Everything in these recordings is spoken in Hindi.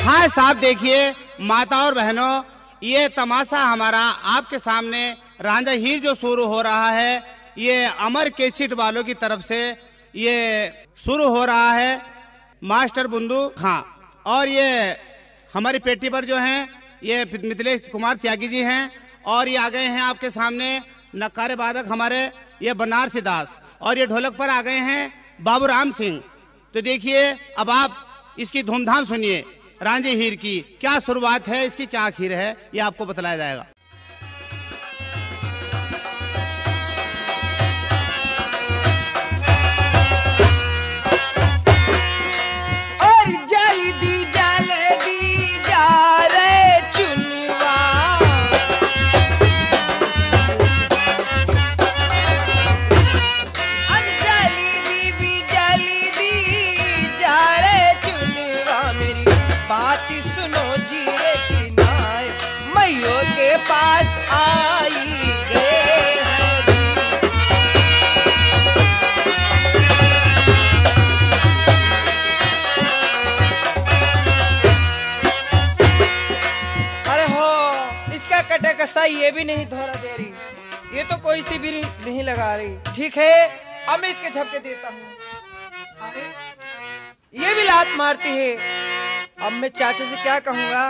हाँ साहब, देखिए माता और बहनों, ये तमाशा हमारा आपके सामने रांझा हीर जो शुरू हो रहा है, ये अमर केसिट वालों की तरफ से ये शुरू हो रहा है। मास्टर बुंदू खां और ये हमारी पेटी पर जो हैं ये मिथिलेश कुमार त्यागी जी हैं, और ये आ गए हैं आपके सामने नक्कारे वादक हमारे ये बनारसी दास, और ये ढोलक पर आ गए हैं बाबू राम सिंह। तो देखिए अब आप इसकी धूमधाम सुनिए। रांझे हीर की क्या शुरुआत है, इसकी क्या आखिर है, ये आपको बतलाया जाएगा। ये भी नहीं धोरा दे रही, ये तो कोई सी भी नहीं लगा रही। ठीक है, अब मैं इसके झपके देता हूँ। अरे ये भी लात मारती है। अब मैं चाचा से क्या कहूँगा?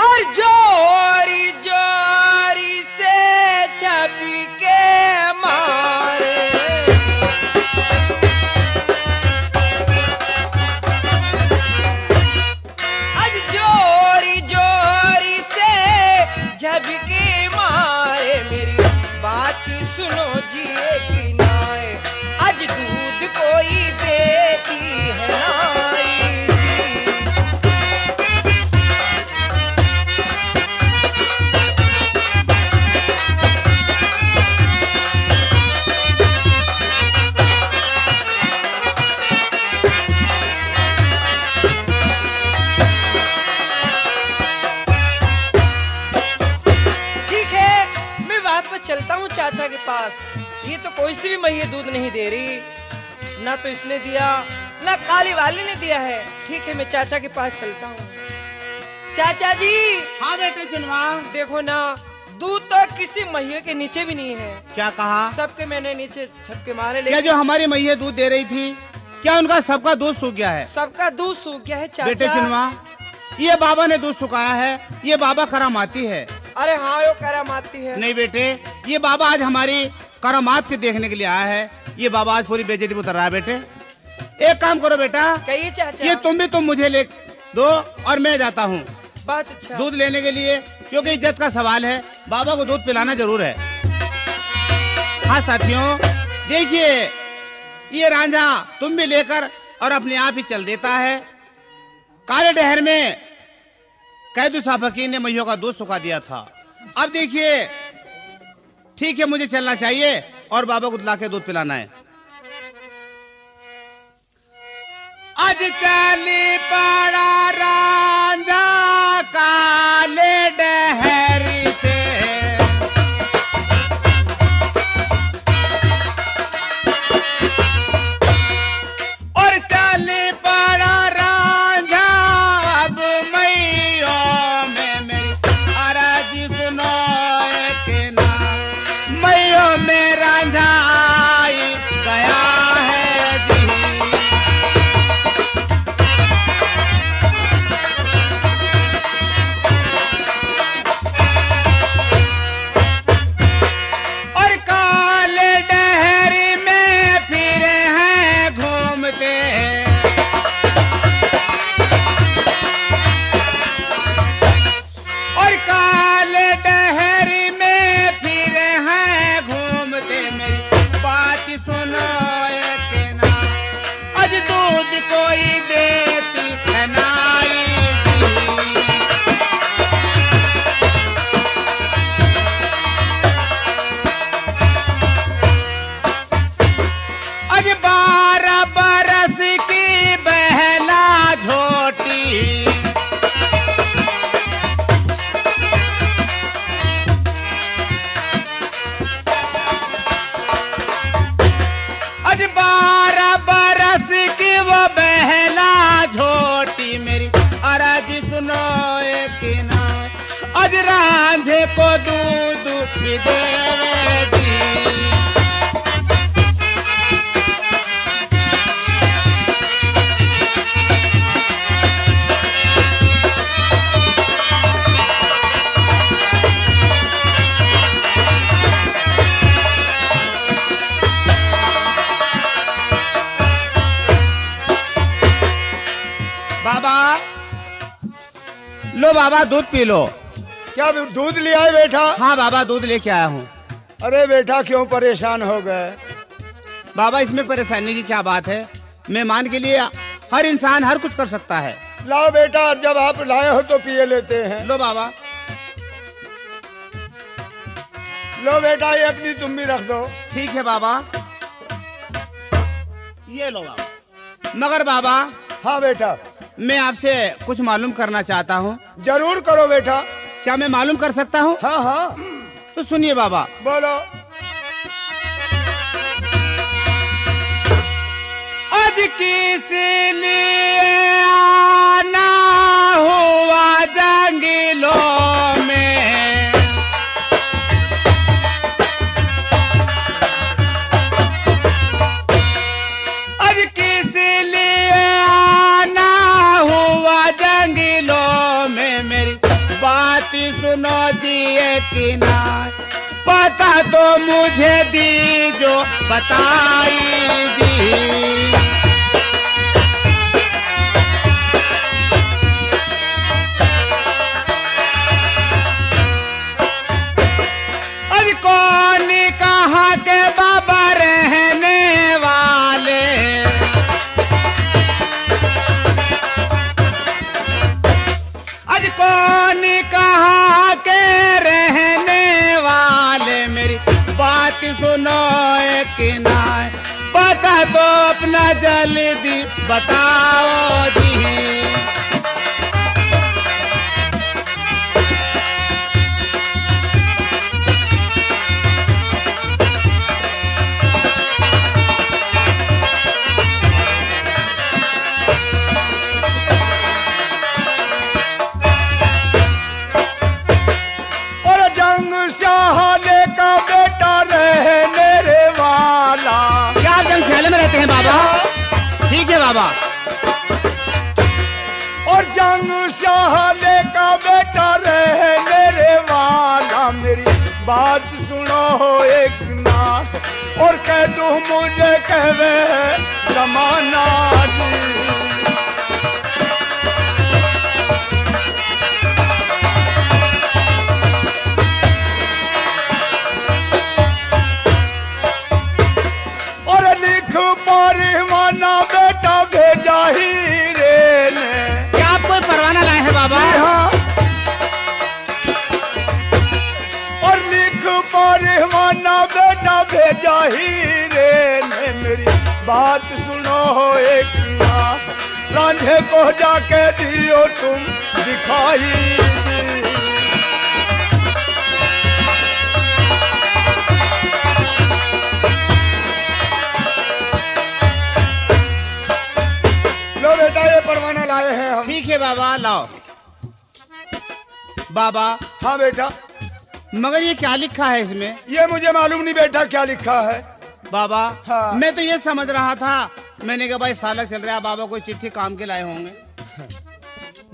और जोरी जोरी से छपी के मारे, झपके मारे मेरी बात सुनो जिए कि नाए, आज दूध कोई देती है नाई जी। चलता हूँ चाचा के पास। ये तो कोई सी भी मैया दूध नहीं दे रही, ना तो इसने दिया ना काली वाली ने दिया है। ठीक है, मैं चाचा के पास चलता हूँ। चाचा जी। हाँ बेटे चुनवा। देखो ना, दूध तो किसी मैया के नीचे भी नहीं है। क्या कहा? सबके मैंने नीचे छपके मारे। क्या जो हमारी मैया दूध दे रही थी, क्या उनका सबका दूध सूख गया है? सबका दूध सूख गया है चाचा। बेटे चुनवा, ये बाबा ने दूध सुखाया है, ये बाबा करामाती है। अरे हाँ, वो करामाती है। नहीं बेटे, ये बाबा आज हमारी करामात के देखने के लिए आया है। ये बाबा आज पूरी बेइज्जती उतर रहा है। बेटे एक काम करो बेटा, कहिए चाचा। ये तुम मुझे ले दो और मैं जाता हूँ बात अच्छा दूध लेने के लिए, क्योंकि इज्जत का सवाल है। बाबा को दूध पिलाना जरूर है। हाँ साथियों, देखिए ये रांझा तुम भी लेकर और अपने आप ही चल देता है। काले डहर में कैदू साहब फकीर ने मैयों का दूध सुखा दिया था। अब देखिए ठीक है, मुझे चलना चाहिए और बाबा को लाके दूध पिलाना है। आज चली पड़ा रांझा काले डहरी से, और चली पड़ा आज 12 बरस की वो बहला बाबा लो बाबा, दूध पी लो। क्या दूध लिया है बेटा? हाँ बाबा, दूध लेके आया हूँ। अरे बेटा क्यों परेशान हो गए? बाबा इसमें परेशानी की क्या बात है? मेहमान के लिए हर इंसान हर कुछ कर सकता है। लाओ बेटा, जब आप लाए हो तो पिए लेते हैं। लो बाबा। लो बेटा, ये अपनी तुम भी रख दो। ठीक है बाबा, ये लो बाबा। मगर बाबा। हाँ बेटा। मैं आपसे कुछ मालूम करना चाहता हूँ। जरूर करो बेटा। क्या मैं मालूम कर सकता हूँ? हाँ हाँ। तो सुनिए बाबा। बोलो। आज किस लिए आना हुआ जंगलों में, आज किस लिए आना हुआ जंगलों में, मेरी बात सुनो जी कि ना, पता तो मुझे दीजो बताई जी। आज कौन कहाँ के बाबा रहने वाले, आज कौन कहाँ के रहने वाले, मेरी बात सुनो एक ना, पता तो अपना जल्दी बताओ जी। ठीक है बाबा। और जंग शाहने का बेटा रहने वाला, मेरी बात सुनो एक ना, और कह दो मुझे कहवे जमाना जी। और लिख परवाना बेटा भेजा ही रे ने। क्या आप कोई परवाना लाए हैं बाबा? हाँ। और लिख परवाना बेटा भेजा ही रे ने, मेरी बात सुनो एक ना, रांझे को जाके दियो तुम दिखाई दी। बेटा ये परवाना लाए हैं हम। ठीक है बाबा, लाओ। बाबा। हाँ बेटा। मगर ये क्या लिखा है इसमें? ये मुझे मालूम नहीं बेटा क्या लिखा है। बाबा। हाँ। मैं तो ये समझ रहा था, मैंने कहा भाई सालक चल रहा है, बाबा कोई चिट्ठी काम के लाए होंगे।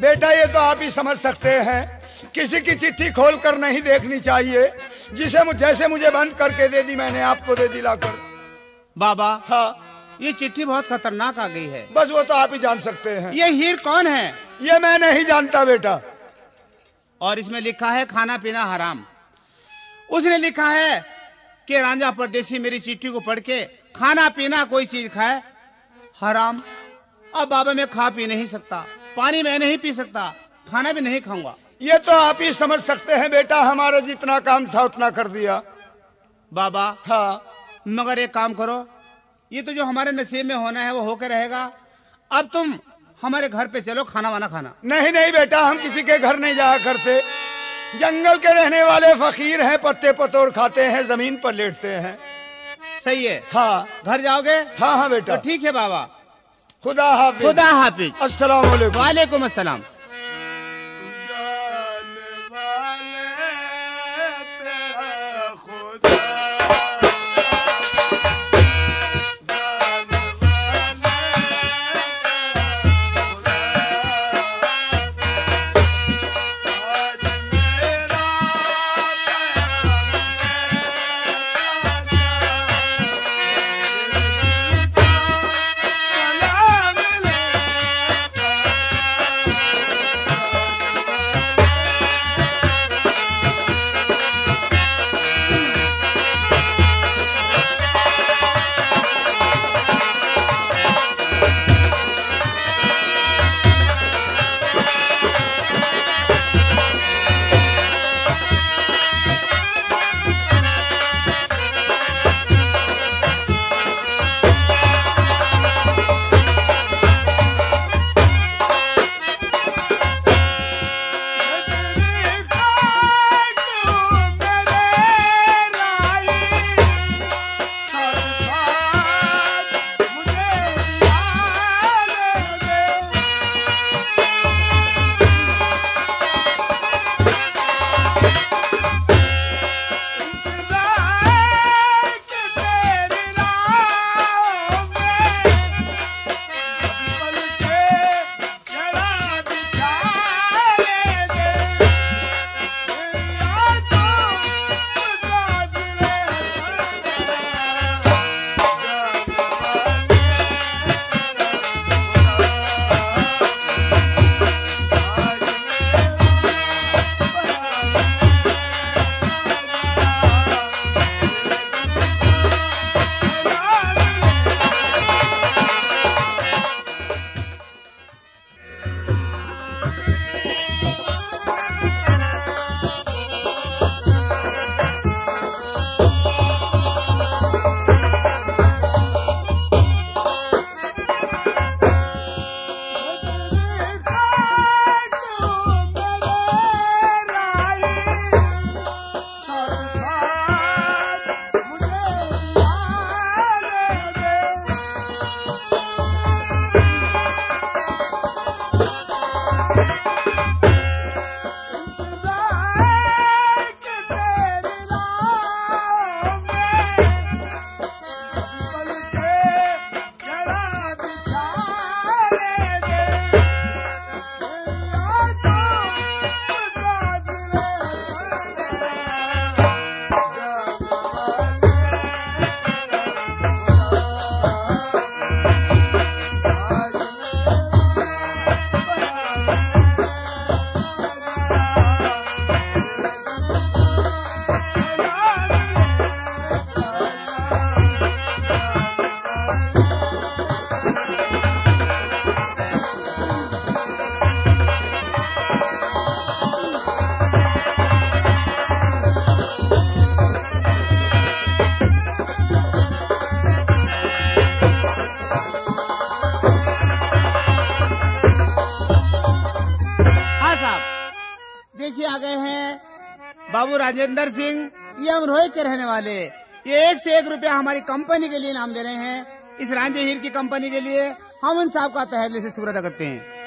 बेटा ये तो आप ही समझ सकते हैं, किसी की चिट्ठी खोल कर नहीं देखनी चाहिए। जैसे मुझे बंद करके दे दी, मैंने आपको दे दी लाकर। बाबा। हाँ। ये चिट्ठी बहुत खतरनाक आ गई है। बस वो तो आप ही जान सकते हैं। ये हीर कौन है? ये मैं नहीं जानता बेटा। और इसमें लिखा है खाना पीना हराम। उसने लिखा है कि रांझा परदेसी मेरी चिट्ठी को पढ़ के खाना पीना कोई चीज खाए हराम। अब बाबा मैं खा पी नहीं सकता, पानी मैं नहीं पी सकता, खाना भी नहीं खाऊंगा। ये तो आप ही समझ सकते हैं बेटा, हमारा जितना काम था उतना कर दिया। बाबा। हाँ। मगर एक काम करो, ये तो जो हमारे नसीब में होना है वो होकर रहेगा। अब तुम हमारे घर पे चलो खाना वाना खाना। नहीं नहीं बेटा, हम किसी के घर नहीं जाया करते। जंगल के रहने वाले फकीर हैं, पत्ते पतोर खाते हैं, जमीन पर लेटते हैं। सही है। हाँ। घर जाओगे? हाँ हाँ बेटा। तो ठीक है बाबा। खुदा हाफिज। खुदा हाफिज। अस्सलाम वालेकुम। वालेकुम अस्सलाम। देखिए आ गए हैं बाबू राजेंद्र सिंह, ये अमरोही के रहने वाले। ये 1 से 1 रुपया हमारी कंपनी के लिए इनाम दे रहे हैं, इस रांझे हीर की कंपनी के लिए। हम उन साहब का तहे दिल से शुक्र अदा करते हैं।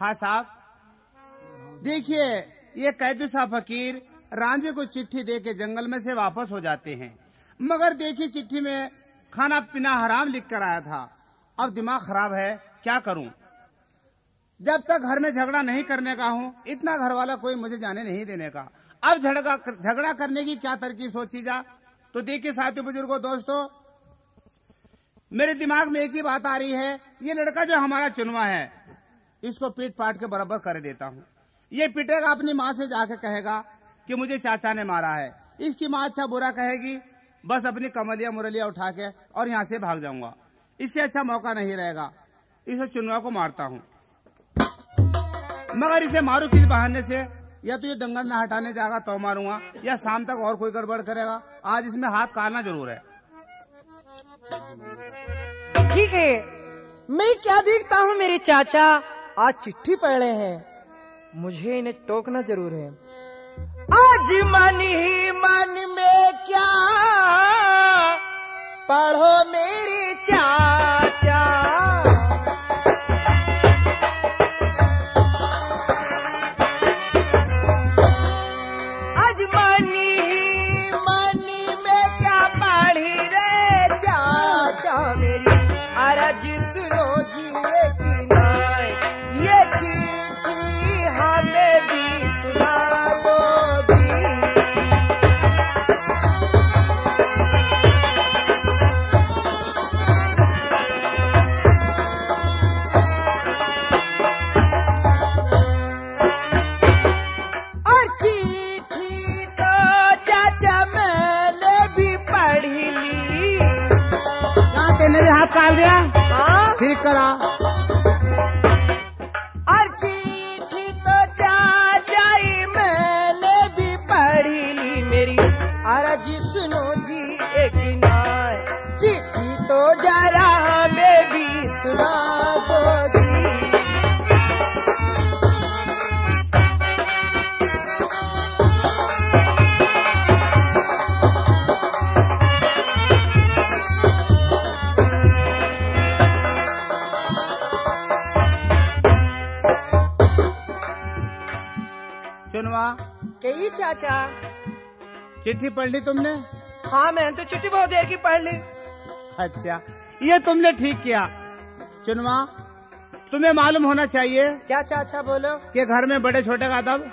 हाँ साहब, देखिए ये कैदी सा फकीर रांझे को चिट्ठी दे के जंगल में से वापस हो जाते हैं, मगर देखिए चिट्ठी में खाना पीना हराम लिख कर आया था। अब दिमाग खराब है, क्या करूं? जब तक घर में झगड़ा नहीं करने का हूं, इतना घर वाला कोई मुझे जाने नहीं देने का। अब झगड़ा करने की क्या तरकीब सोची जा? तो देखिए साथियों, बुजुर्गों, दोस्तों, मेरे दिमाग में एक ही बात आ रही है। ये लड़का जो हमारा चुनवा है, इसको पीट पाट के बराबर कर देता हूँ। ये पिटेगा, अपनी माँ से जाके कहेगा कि मुझे चाचा ने मारा है। इसकी माँ अच्छा बुरा कहेगी, बस अपनी कमलिया मुरलिया उठा के और यहाँ से भाग जाऊंगा। इससे अच्छा मौका नहीं रहेगा। इस चुनवा को मारता हूँ, मगर इसे मारू किस बहाने से? या तो ये डंगर न हटाने जाएगा तो मारूंगा, या शाम तक और कोई गड़बड़ करेगा। आज इसमें हाथ काटना जरूर है। ठीक है, मैं क्या देखता हूँ, मेरे चाचा आज चिट्ठी पढ़ रहे हैं, मुझे इन्हें टोकना जरूर है। आज मन ही मन में क्या पढ़ो मेरे चाचा, आज मन ही मन में क्या पढ़ी रे चाचा, मेरी अरज सुनो जी ये चिट्ठी हमें भी सुना दो जी। और चिट्ठी तो चाचा मैंने भी पढ़ी ली। क्या तेने भी हाथ काट दिया? हाँ, ठीक करा। अरज सुनो जी एक नाय, चिट्ठी तो जरा हमें भी सुना दो जी। चुनवा, कई चाचा, चिट्ठी पढ़ ली तुमने? हाँ, मैंने तो चिट्ठी बहुत देर की पढ़ ली। अच्छा, ये तुमने ठीक किया। चुनवा, तुम्हें मालूम होना चाहिए। क्या चाचा? बोलो। कि घर में बड़े छोटे का अदब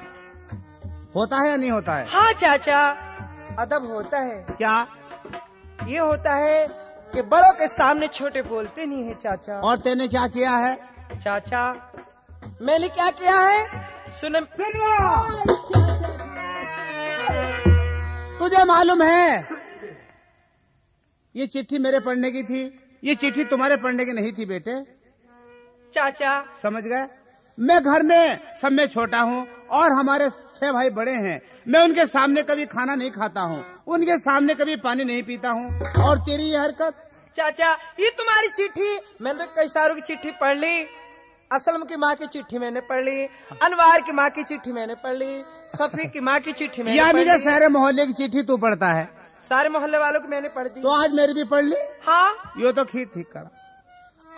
होता है या नहीं होता है? हाँ चाचा, अदब होता है। क्या? ये होता है कि बड़ों के सामने छोटे बोलते नहीं है चाचा। और तेने क्या किया है? चाचा, मैंने क्या किया है? सुन, तुझे मालूम है ये चिट्ठी मेरे पढ़ने की थी, ये चिट्ठी तुम्हारे पढ़ने की नहीं थी बेटे। चाचा समझ गए? मैं घर में सब में छोटा हूँ और हमारे 6 भाई बड़े हैं। मैं उनके सामने कभी खाना नहीं खाता हूँ, उनके सामने कभी पानी नहीं पीता हूँ। और तेरी ये हरकत। चाचा ये तुम्हारी चिट्ठी, मैंने तो कई सारों की चिट्ठी पढ़ ली। असलम की माँ की चिट्ठी मैंने पढ़ ली, अनवार की माँ की चिट्ठी मैंने पढ़ ली, सफी की माँ की चिट्ठी मैंने पढ़ ली। सारे मोहल्ले की चिट्ठी तू पढ़ता है? सारे मोहल्ले वालों की मैंने पढ़ दी। तो आज मेरी भी पढ़ ली। हाँ यो तो खीर ठीक करा।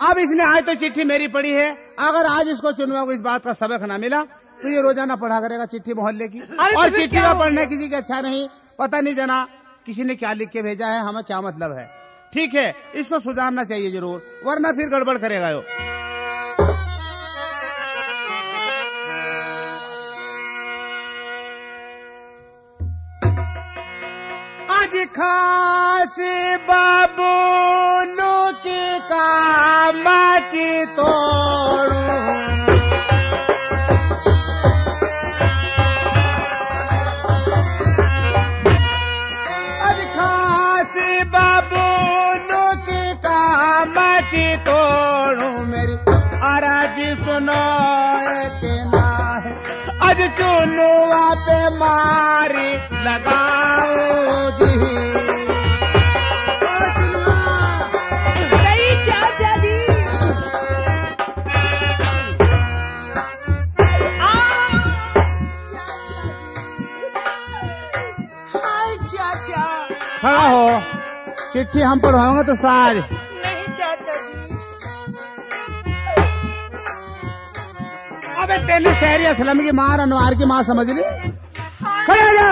अब इसने आज तो चिट्ठी मेरी पढ़ी है, अगर आज इसको चुनवा को इस बात का सबक ना मिला तो ये रोजाना पढ़ा करेगा चिट्ठी मोहल्ले की। और चिट्ठी का पढ़ना किसी का अच्छा नहीं, पता नहीं जना किसी ने क्या लिख के भेजा है, हमें क्या मतलब है। ठीक है, इसको सुधारना चाहिए जरूर, वरना फिर गड़बड़ करेगा यो। आज खास बाबूलू की कामाची तोड़ू, आज खास बाबूलू की कामाची तोड़ू, मेरी आराज सुनो के ना है, आज चुनुआ पे मारी लगाओ जी। चाचा जी हाय चाचा। खड़ा हो, चिट्ठी हम पढ़वाऊंगा तो साज। नहीं चाचा जी। अबे तेने शहरी असलम की माँ, अनवार की माँ समझ ली। खड़े हो जा।